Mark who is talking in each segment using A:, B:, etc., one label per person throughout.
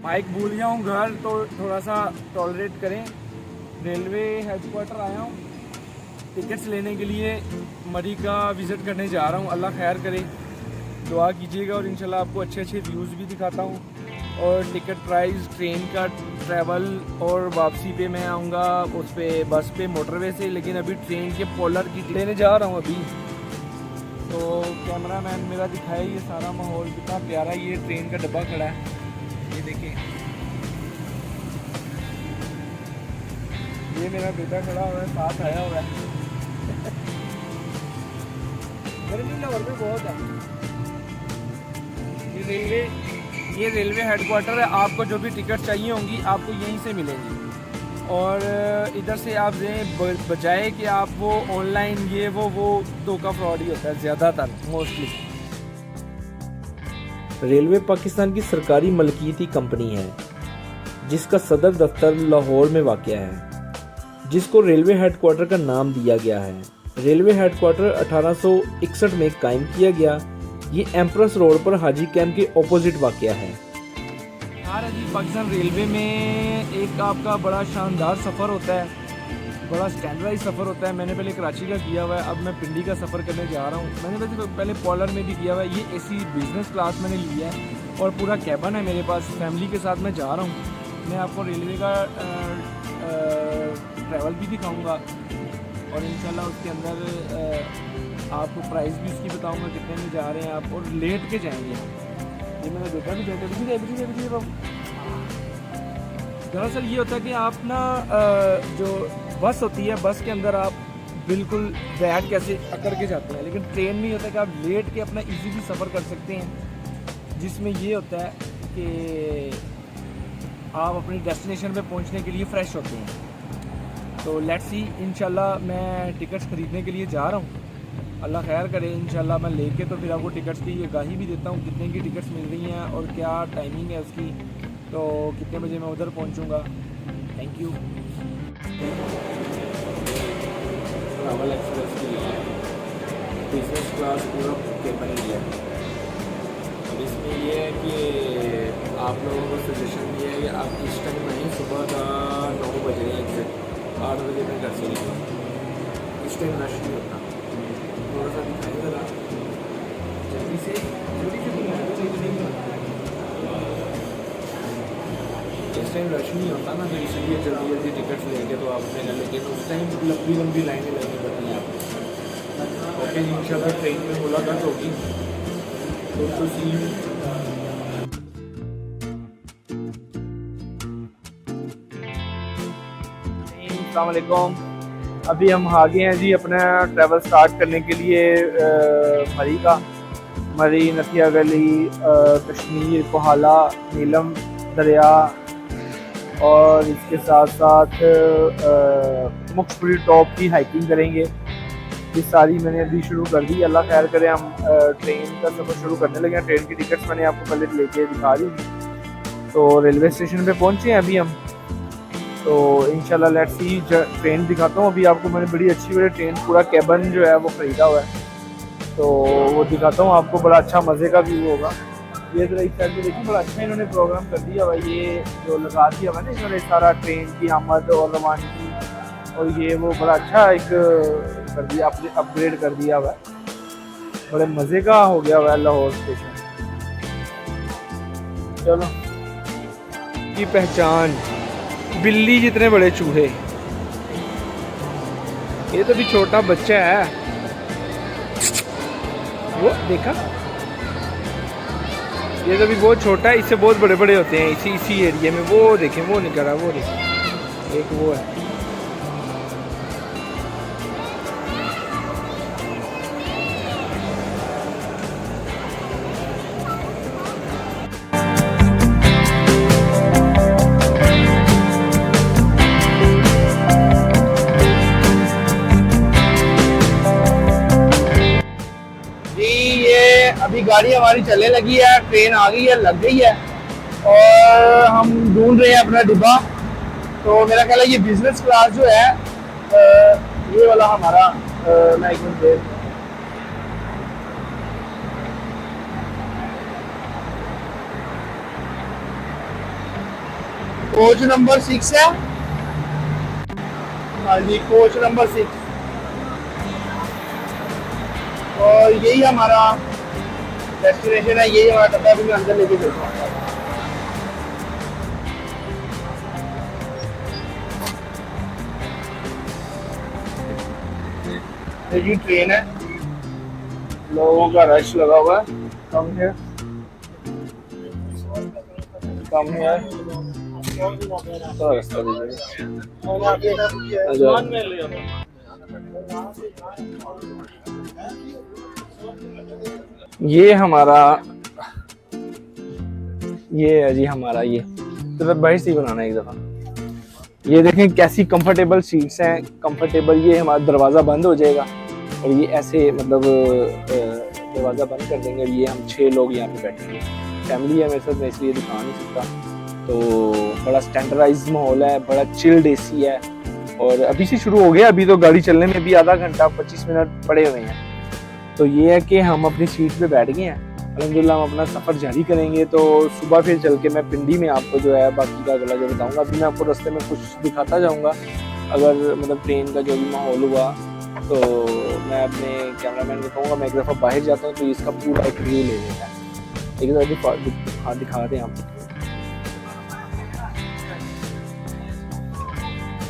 A: Mic भूल जाऊँ घर तो थोड़ा सा टॉलरेट करें। रेलवे हेडक्वार्टर आया हूँ टिकट्स लेने के लिए। मरी का विज़िट करने जा रहा हूँ। अल्लाह खैर करे, दुआ कीजिएगा और इंशाल्लाह आपको अच्छे अच्छे व्यूज़ भी दिखाता हूँ। और टिकट प्राइस, ट्रेन का ट्रैवल और वापसी पे मैं आऊँगा उस पे बस पे मोटरवे से, लेकिन अभी ट्रेन के पोलर की लेने जा रहा हूँ अभी। तो कैमरा मैन मेरा दिखाए ये सारा माहौल कितना प्यारा। ये ट्रेन का डब्बा खड़ा है, ये देखिए। ये मेरा बेटा खड़ा हुआ है, साथ आया हुआ है। गर्मी लाहौर में बहुत है। ये रेलवे हेडक्वार्टर है। आपको जो भी टिकट चाहिए होंगी आपको यहीं से मिलेंगी। और इधर से आप दें बजाय कि आप वो ऑनलाइन ये वो धोखा फ्रॉड ही होता है ज़्यादातर, मोस्टली।
B: रेलवे पाकिस्तान की सरकारी मलकीयती कंपनी है जिसका सदर दफ्तर लाहौर में वाक़या है, जिसको रेलवे हेडक्वार्टर का नाम दिया गया है। रेलवे हेडक्वार्टर 1861 में कायम किया गया। ये एम्प्रेस रोड पर हाजी कैंप के ऑपोजिट वाक़या है।
A: यार जी, पाकिस्तान रेलवे में एक आपका बड़ा शानदार सफ़र होता है, बड़ा स्टैंडर्डाइज सफ़र होता है। मैंने पहले कराची का किया हुआ है, अब मैं पिंडी का सफ़र करने जा रहा हूँ। मैंने वैसे पहले पोलर में भी किया हुआ है। ये एसी बिज़नेस क्लास मैंने लिया है और पूरा कैबन है मेरे पास। फैमिली के साथ मैं जा रहा हूँ। मैं आपको रेलवे का ट्रैवल भी दिखाऊँगा और इंशाल्लाह उसके अंदर आपको प्राइस भी उसकी बताऊँगा कितने में जा रहे हैं आप, और लेट के जाएंगे। ये मैंने देखा भी जाएगा। दरअसल ये होता है कि आप ना जो बस होती है, बस के अंदर आप बिल्कुल बैठ कैसे अकड़ के जाते हैं, लेकिन ट्रेन में ये होता है कि आप लेट के अपना इजीली सफ़र कर सकते हैं, जिसमें ये होता है कि आप अपनी डेस्टिनेशन पे पहुंचने के लिए फ़्रेश होते हैं। तो लेट्स सी, इंशाल्लाह मैं टिकट्स ख़रीदने के लिए जा रहा हूँ। अल्लाह खैर करे, इंशाल्लाह मैं लेके तो फिर आपको टिकट्स की ये आगाही भी देता हूँ कितने की टिकट्स मिल रही हैं और क्या टाइमिंग है उसकी, तो कितने बजे मैं उधर पहुँचूँगा। Thank you. ट्रैवल एक्सप्रेस के लिए बिजनेस क्लास पूरा केबल लिया है। और इसमें ये है कि आप लोगों को सजेशन ये है कि आप इस टाइम नहीं, सुबह का 9 बजे एग्जैक्ट 8 बजे तक घर से निकलो। इस टाइम रश नहीं होता। थोड़ा सा दिखाई जरा जल्दी से इस टाइम रश नहीं होता ना, तो इसलिए जल्दी टिकट्स लेंगे तो आप अपने, लेकिन उस टाइम लंबी लाइनें लगनी पड़ती हैं आपको। ओके, इंशाल्लाह ट्रेन में मुलाकात होगी। तो सी यू। अस्सलाम वालेकुम। अभी हम आगे हैं जी अपना ट्रैवल स्टार्ट करने के लिए मरी, नथिया गली, कश्मीर, कोहाला, नीलम दरिया और इसके साथ साथ मुख्तलिफ टॉप की हाइकिंग करेंगे। ये सारी मैंने अभी शुरू कर दी। अल्लाह खैर करे, हम ट्रेन का सफ़र शुरू करने लगे हैं। ट्रेन की टिकट्स मैंने आपको पहले लेके दिखा दी। तो रेलवे स्टेशन पे पहुँचे हैं अभी हम। तो इंशाल्लाह लेट्स सी, ट्रेन दिखाता हूँ अभी आपको। मैंने बड़ी अच्छी वाली ट्रेन, पूरा कैबन जो है वो ख़रीदा हुआ है, तो वो दिखाता हूँ आपको। बड़ा अच्छा मज़े का व्यू होगा। ये ज़रा इस साइड में देखिए, बड़ा अच्छा इन्होंने प्रोग्राम कर दिया हुआ। ये जो लगा दिया हुआ ना इन्होंने सारा ट्रेन की आमद और रवानगी, और ये वो बड़ा अच्छा एक कर दिया, अपग्रेड कर दिया हुआ है। बड़े मज़े का हो गया हुआ है लाहौर स्टेशन। चलो, की पहचान बिल्ली जितने बड़े चूहे। ये तो भी छोटा बच्चा है, वो देखा, ये तो भी बहुत छोटा है, इससे बहुत बड़े बड़े होते हैं इसी एरिया में। वो देखें, वो निकल रहा, वो देखें, एक वो है। अभी गाड़ी हमारी चलने लगी है, ट्रेन आ गई है, लग गई है और हम ढूंढ रहे हैं अपना डिब्बा। तो मेरा ख्याल है ये बिजनेस क्लास जो है, ये वाला हमारा कोच नंबर 6 है। हाँ जी, कोच नंबर 6। और यही हमारा डेस्टिनेशन है, यही हमारा डब्बा। भी मैं अंदर लेके चलता हूँ। ये ट्रेन है, लोगों का रश लगा हुआ है। कम है, कम है। तो रास्ता ये हमारा, ये है जी हमारा, ये तो बाहर से ही बनाना है एक दफा। ये देखें कैसी कंफर्टेबल सीट्स हैं, कंफर्टेबल। ये हमारा दरवाज़ा बंद हो जाएगा और ये ऐसे मतलब दरवाज़ा बंद कर देंगे और ये हम 6 लोग यहाँ पे बैठेंगे। फैमिली है मेरे साथ, मैं इसलिए दिखा नहीं सकता। तो बड़ा स्टैंडर्डाइज माहौल है, बड़ा चिल्ड एसी है और अभी से शुरू हो गया। अभी तो गाड़ी चलने में भी आधा घंटा 25 मिनट पड़े हुए हैं। तो ये है कि हम अपनी सीट पे बैठ गए हैं। अल्हम्दुलिल्लाह हम अपना सफ़र जारी करेंगे। तो सुबह फिर चल के मैं पिंडी में आपको जो है बाकी का अगला जो बताऊँगा। अभी मैं आपको रास्ते में कुछ दिखाता जाऊँगा। अगर मतलब ट्रेन का जो भी माहौल हुआ तो मैं अपने कैमरामैन को कहूँगा मैं एक दफ़ा बाहर जाता हूँ तो इसका पूरा एक व्यू ले लेता है। एक दफ़ा दिखा दें आप,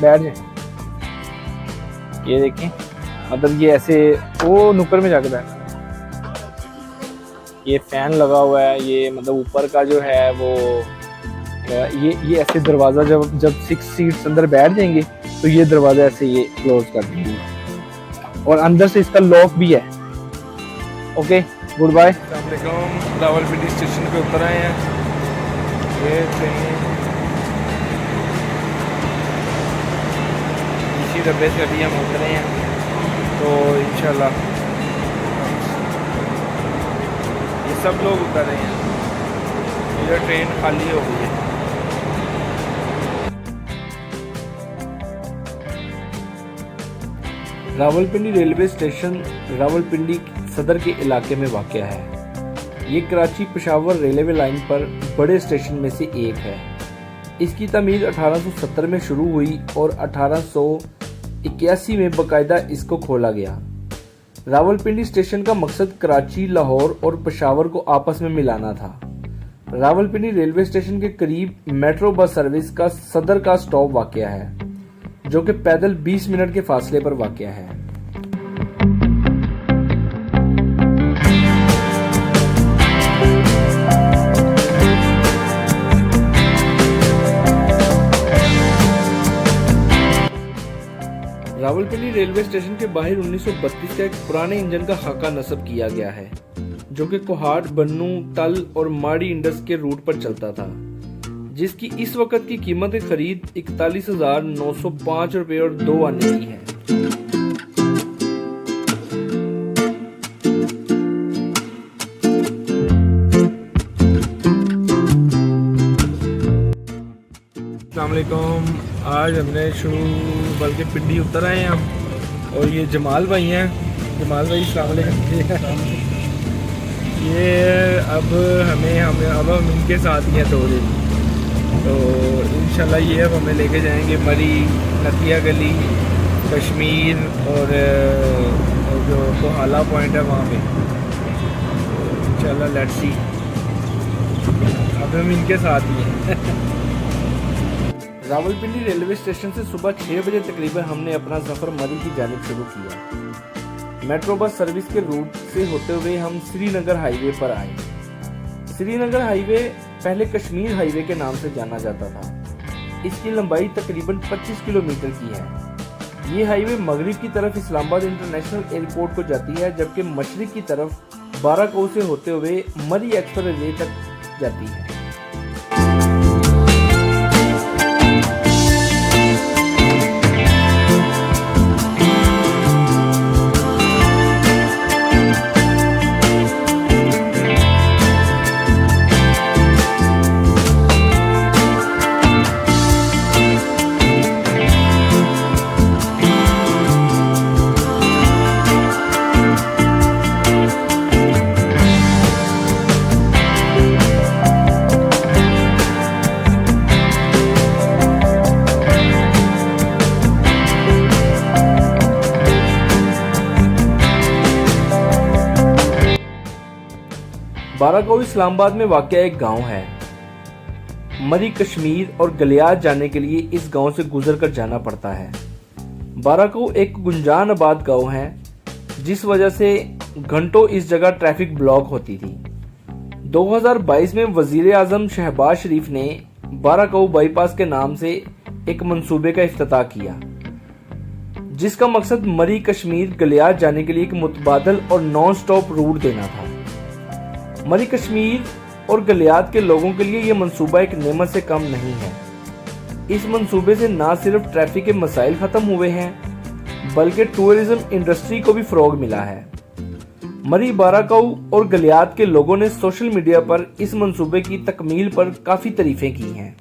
A: बैठ जाए। ये देखें, मतलब ये ऐसे वो नुक्कड़ में जाकर बैठ, ये फैन लगा हुआ है। ये मतलब ऊपर का जो है वो ये ऐसे दरवाज़ा जब 6 सीट्स अंदर बैठ जाएंगे तो ये दरवाज़ा ऐसे ये क्लोज कर देंगे और अंदर से इसका लॉक भी है। Okay, good bye. अस्सलाम वालेकुम, रावलपिंडी स्टेशन पे उतर आए हैं। ये ट्रेन इसी डब्बे से अभी हम उतरे हैं। तो इंशाल्लाह ये सब लोग उतर रहे हैं। ये ट्रेन खाली हो गई है।
B: रावलपिंडी रेलवे स्टेशन रावलपिंडी सदर के इलाके में वाक़या है। ये कराची पेशावर रेलवे लाइन पर बड़े स्टेशन में से एक है। इसकी तमीर 1870 में शुरू हुई और 1881 में बाकायदा इसको खोला गया। रावलपिंडी स्टेशन का मकसद कराची, लाहौर और पेशावर को आपस में मिलाना था। रावलपिंडी रेलवे स्टेशन के करीब मेट्रो बस सर्विस का सदर का स्टॉप वाक़या है, जो कि पैदल 20 मिनट के फासले पर वाक़या है। रावलपिंडी रेलवे स्टेशन के बाहर 1932 का एक पुराने इंजन का खाका नस्ब किया गया है, जो कि कोहाट, बन्नू, तल और माड़ी इंडस के रूट पर चलता था, जिसकी इस वक्त की कीमत खरीद 41,905 रुपये और 2 आने की है।
A: अस्सलामुअलैकुम, आज हमने शुरू बल्कि पिंडी उतर आए हैं हम। और ये जमाल भाई हैं। जमाल भाई अस्सलामुअलैकुम। ये अब हम इनके साथ ही हैं थोड़े। तो इंशाल्लाह ये अब हमें लेके जाएंगे मरी, नतिया गली, कश्मीर और जो कोहाला पॉइंट है वहाँ पे। तो इंशाल्लाह लेट्स सी, अब हम इनके साथ ही हैं।
B: रावलपिंडी रेलवे स्टेशन से सुबह 6 बजे तकरीबन हमने अपना सफ़र मरी की जानिब शुरू किया। मेट्रो बस सर्विस के रूट से होते हुए हम श्रीनगर हाईवे पर आए। श्रीनगर हाईवे पहले कश्मीर हाईवे के नाम से जाना जाता था। इसकी लंबाई तकरीबन 25 किलोमीटर की है। ये हाईवे मगरिब की तरफ इस्लामाबाद इंटरनेशनल एयरपोर्ट को जाती है, जबकि मशरिक की तरफ बाराकोह से होते हुए मरी एक्सप्रेस वे तक जाती है। बाराकाऊ इस्लामाबाद में वाक़ एक गांव है। मरी कश्मीर और गलियात जाने के लिए इस गांव से गुजर कर जाना पड़ता है। बाराकाऊ एक गुंजान आबाद गांव है, जिस वजह से घंटों इस जगह ट्रैफिक ब्लॉक होती थी। 2022 में वजीर आज़म शहबाज शरीफ ने बाराकाऊ बाईपास के नाम से एक मंसूबे का इफ्तिताह किया, जिसका मकसद मरी कश्मीर गलियात जाने के लिए एक मुतबादल और नॉन स्टॉप रूट देना था। मरी कश्मीर और गलियात के लोगों के लिए यह मंसूबा एक नेमत से कम नहीं है। इस मंसूबे से न सिर्फ ट्रैफिक के मसाइल ख़त्म हुए हैं, बल्कि टूरिज्म इंडस्ट्री को भी फ़रोग मिला है। मरी, बाराकाऊ और गलियात के लोगों ने सोशल मीडिया पर इस मंसूबे की तकमील पर काफ़ी तारीफ़ें की हैं।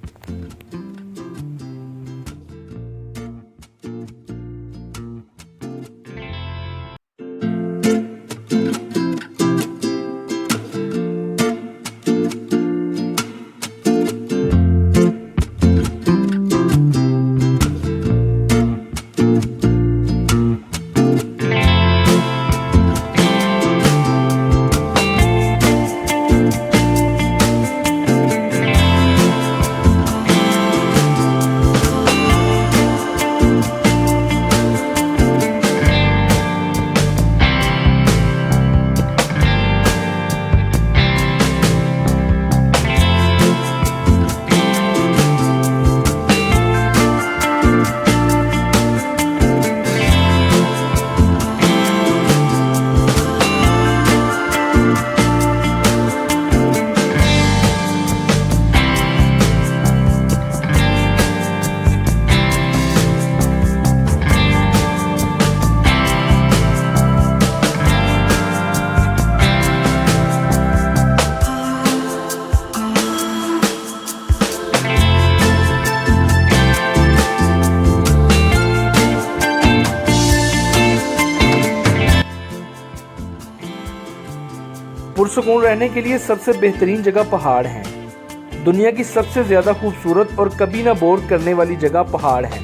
B: पुरसुकून रहने के लिए सबसे बेहतरीन जगह पहाड़ हैं। दुनिया की सबसे ज़्यादा खूबसूरत और कभी ना बोर करने वाली जगह पहाड़ है।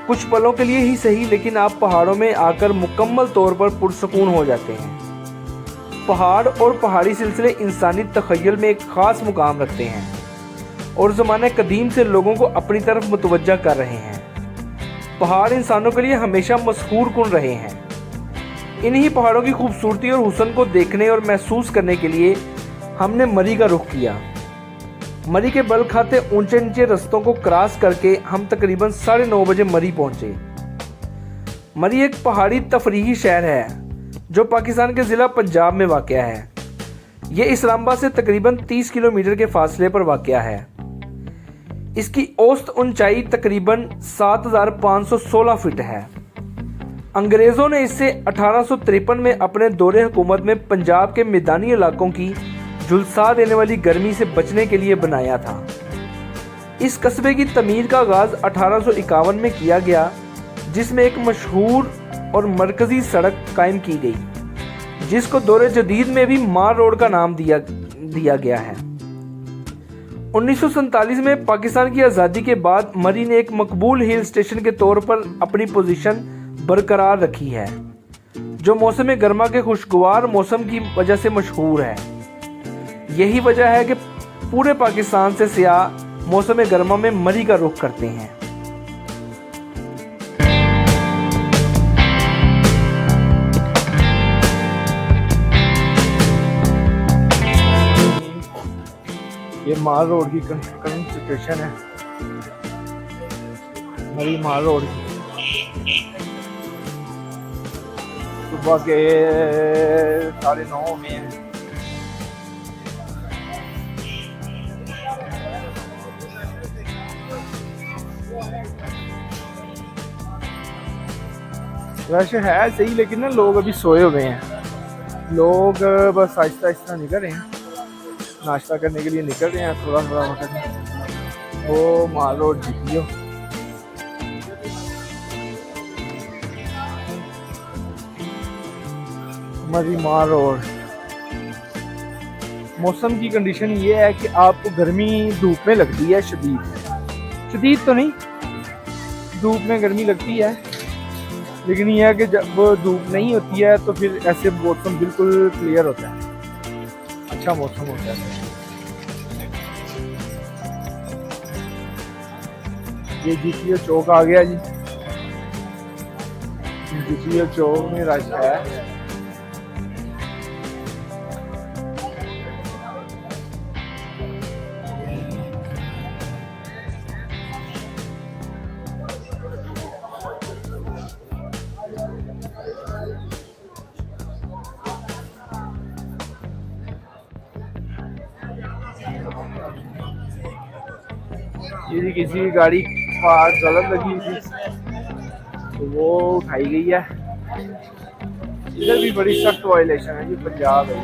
B: कुछ पलों के लिए ही सही, लेकिन आप पहाड़ों में आकर मुकम्मल तौर पर पुरसुकून हो जाते हैं। पहाड़ और पहाड़ी सिलसिले इंसानी तख़य्युल में एक ख़ास मुकाम रखते हैं और ज़माने कदीम से लोगों को अपनी तरफ मुतवज्जा कर रहे हैं। पहाड़ इंसानों के लिए हमेशा मशहूर कुन रहे हैं। इन्हीं पहाड़ों की खूबसूरती और हुस्न को देखने और महसूस करने के लिए हमने मरी का रुख किया। मरी के बल खाते ऊंचे नीचे रस्तों को क्रॉस करके हम तकरीबन 9:30 बजे मरी पहुंचे। मरी एक पहाड़ी तफरीही शहर है जो पाकिस्तान के ज़िला पंजाब में वाक़या है। ये इस्लामाबाद से तकरीबन 30 किलोमीटर के फासले पर वाक़या है। इसकी औसत ऊंचाई तकरीबन 7,516 फीट है। अंग्रेज़ों ने इसे 1853 में अपने दौरे हुकूमत में पंजाब के मैदानी इलाकों की झुलसा देने वाली गर्मी से बचने के लिए बनाया था। इस कस्बे की तमीर का आगाज़ 1851 में किया गया, जिसमें एक मशहूर और मरकज़ी सड़क कायम की गई, जिसको दौरे जदीद में भी मार रोड का नाम दिया गया है। 1947 में पाकिस्तान की आज़ादी के बाद मरी ने एक मकबूल हिल स्टेशन के तौर पर अपनी पोजीशन बरकरार रखी है, जो मौसम गर्मा के खुशगवार मौसम की वजह से मशहूर है। यही वजह है कि पूरे पाकिस्तान से सियाह मौसम गर्मा में मरी का रुख करते हैं।
A: ये माल रोड की करंट सिचुएशन है, मरी माल रोड की। सुबह के 9:30 में है। रश है सही, लेकिन ना लोग अभी सोए हुए हैं। लोग बस आहिस्ता आहिस्ता निकल रहे हैं, नाश्ता करने के लिए निकल रहे हैं। थोड़ा थोड़ा वक्त वो माल रोड जीपीओ मरी माल रोड। मौसम की कंडीशन ये है कि आपको गर्मी धूप में लगती है, शदीद तो नहीं, धूप में गर्मी लगती है, लेकिन यह है कि जब धूप नहीं होती है तो फिर ऐसे मौसम बिल्कुल क्लियर होता है, अच्छा अच्छा मौसम होता है। ये जीपीओ चौक आ गया जी। जीपीओ चौक में रश है। ये जी किसी की गाड़ी पास गलत लगी थी तो वो उठाई गई है। इधर भी बड़ी सख्त वायलेशन है जी, पंजाब है।